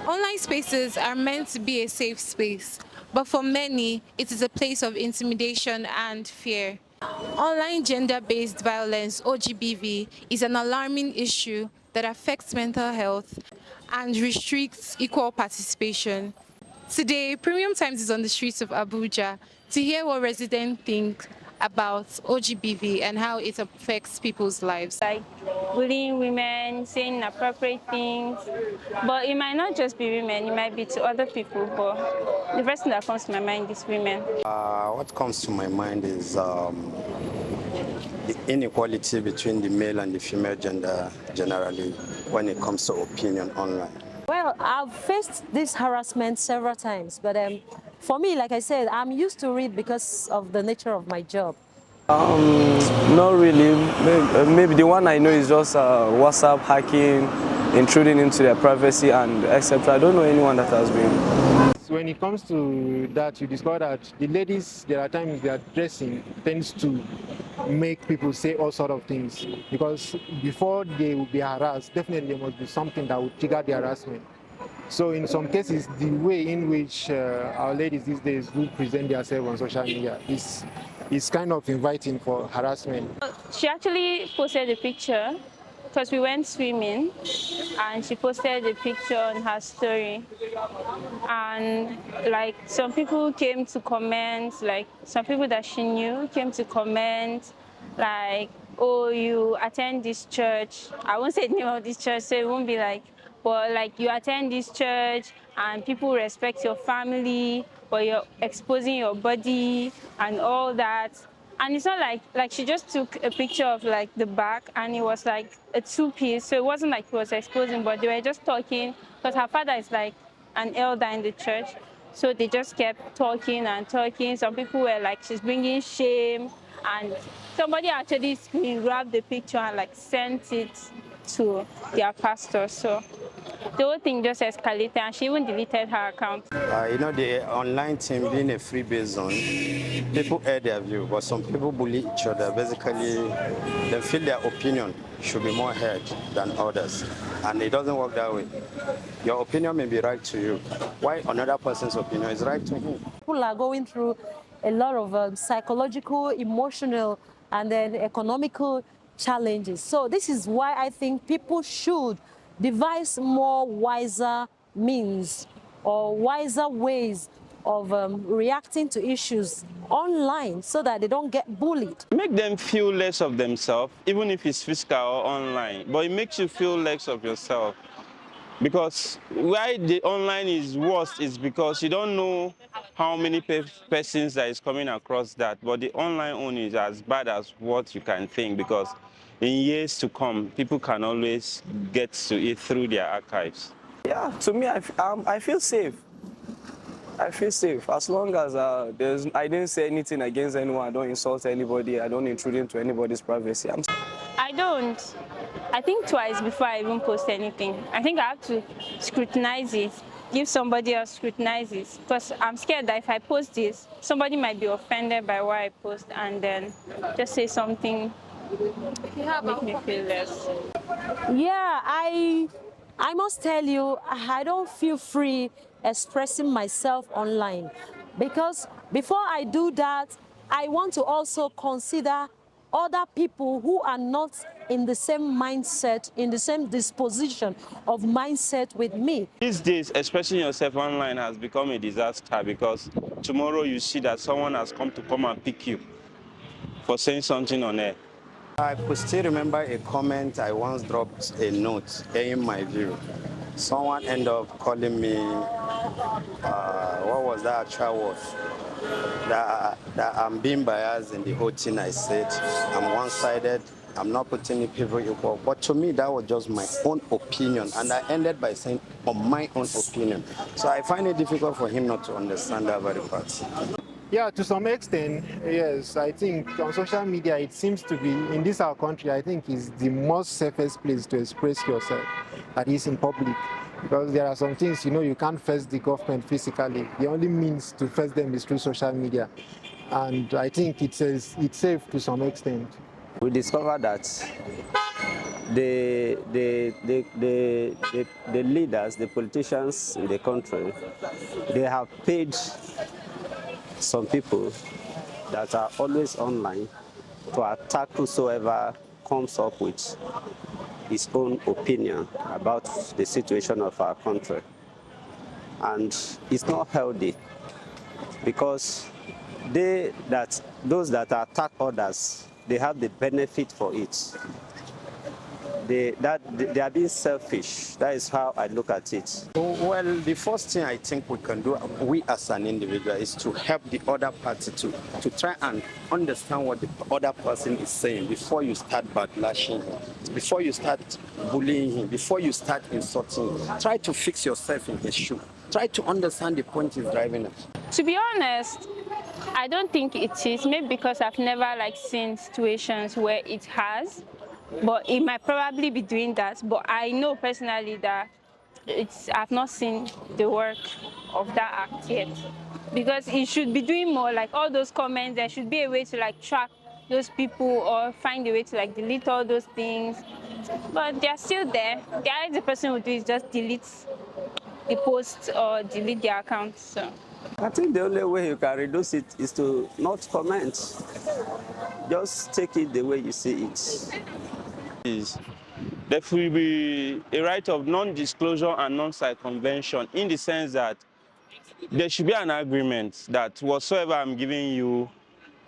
Online spaces are meant to be a safe space, but for many, it is a place of intimidation and fear. Online gender-based violence, OGBV, is an alarming issue that affects mental health and restricts equal participation. Today, Premium Times is on the streets of Abuja to hear what residents think about OGBV and how it affects people's lives. Like bullying women, saying inappropriate things. But it might not just be women, it might be to other people. But the first thing that comes to my mind is women. What comes to my mind is the inequality between the male and the female gender generally when it comes to opinion online. Well, I've faced this harassment several times, but for me, like I said, I'm used to it because of the nature of my job. Not really. Maybe the one I know is just WhatsApp hacking, intruding into their privacy and etc. I don't know anyone that has been. When it comes to that, you discover that the ladies, there are times their dressing tends to make people say all sort of things, because before they will be harassed, definitely there must be something that would trigger the harassment. So in some cases, the way in which our ladies these days do present themselves on social media is kind of inviting for harassment. She actually posted a picture because we went swimming, and she posted a picture on her story. And like some people came to comment, like some people that she knew came to comment, like, oh, you attend this church. I won't say the name of this church, so it won't be like, but like you attend this church and people respect your family, but you're exposing your body and all that. And it's not like she just took a picture of like the back, and it was like a two-piece, so it wasn't like he was exposing, but they were just talking because her father is like an elder in the church. So they just kept talking and talking. Some people were like, she's bringing shame, and somebody actually screen grabbed the picture and like sent it to their pastor. So the whole thing just escalated, and she even deleted her account. The online team being a free-based zone, people air their view, but some people bully each other. Basically, they feel their opinion should be more heard than others, and it doesn't work that way. Your opinion may be right to you, while another person's opinion is right to him. People are going through a lot of psychological, emotional, and then economical challenges. So this is why I think people should devise more wiser means or wiser ways of reacting to issues online so that they don't get bullied. Make them feel less of themselves, even if it's physical or online, but it makes you feel less of yourself. Because why the online is worst is because you don't know how many persons that is coming across that, but the online one is as bad as what you can think, because in years to come, people can always get to it through their archives. Yeah, to me, I feel safe. I feel safe as long as I didn't say anything against anyone. I don't insult anybody. I don't intrude into anybody's privacy. I don't. I think twice before I even post anything. I think I have to scrutinize it, give somebody else scrutinize it, because I'm scared that if I post this, somebody might be offended by what I post and then just say something make me feel less. Yeah, I must tell you, I don't feel free expressing myself online, because before I do that, I want to also consider other people who are not in the same mindset, in the same disposition of mindset with me. These days, expressing yourself online has become a disaster, because tomorrow you see that someone has come and pick you for saying something on air. I could still remember a comment I once dropped a note in my view. Someone ended up calling me, what was that actual word? That I'm being biased in the whole thing I said. I'm one-sided, I'm not putting people equal. But to me, that was just my own opinion. And I ended by saying, on my own opinion. So I find it difficult for him not to understand that very part. Yeah, to some extent, yes. I think on social media, it seems to be, in this our country, I think is the most safest place to express yourself, that is in public. Because there are some things, you can't face the government physically. The only means to face them is through social media. And I think it's safe to some extent. We discovered that the leaders, the politicians in the country, they have paid some people that are always online to attack whosoever comes up with his own opinion about the situation of our country. And it's not healthy, because those that attack others, they have the benefit for it. They are being selfish. That is how I look at it. Well, the first thing I think we can do, we as an individual, is to help the other party to try and understand what the other person is saying before you start backlashing him, before you start bullying him, before you start insulting him. Try to fix yourself in his shoe. Try to understand the point he's driving at. To be honest, I don't think it is. Maybe because I've never seen situations where it has, but it might probably be doing that. But I know personally that I've not seen the work of that act yet, because it should be doing more. Like all those comments, there should be a way to track those people or find a way to delete all those things. But they're still there. The only the person would do is just delete the post or delete their account. So I think the only way you can reduce it is to not comment. Just take it the way you see it. There will be a right of non-disclosure and non-circumvention, in the sense that there should be an agreement that whatsoever I'm giving you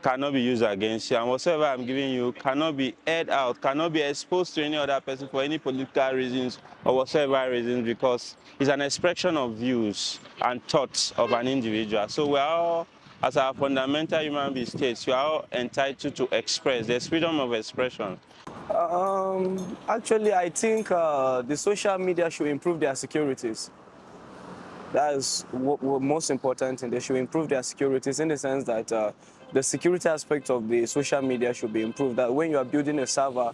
cannot be used against you, and whatsoever I'm giving you cannot be aired out, cannot be exposed to any other person for any political reasons or whatsoever reasons, because it's an expression of views and thoughts of an individual. So we are all, as our fundamental human being states, we are all entitled to express. There's freedom of expression. Actually, I think the social media should improve their securities. That is what most important, and they should improve their securities, in the sense that the security aspect of the social media should be improved. That when you are building a server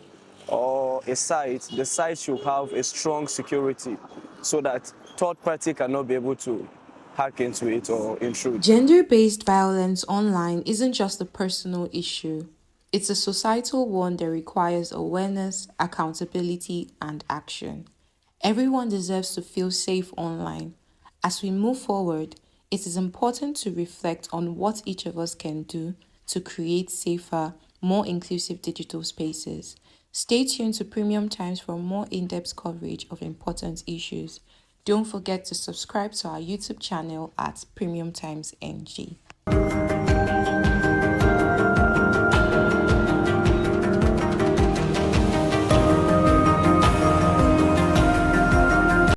or a site, the site should have a strong security, so that third party cannot be able to hack into it or intrude. Gender-based violence online isn't just a personal issue. It's a societal one that requires awareness, accountability, and action. Everyone deserves to feel safe online. As we move forward, it is important to reflect on what each of us can do to create safer, more inclusive digital spaces. Stay tuned to Premium Times for more in-depth coverage of important issues. Don't forget to subscribe to our YouTube channel at Premium Times NG.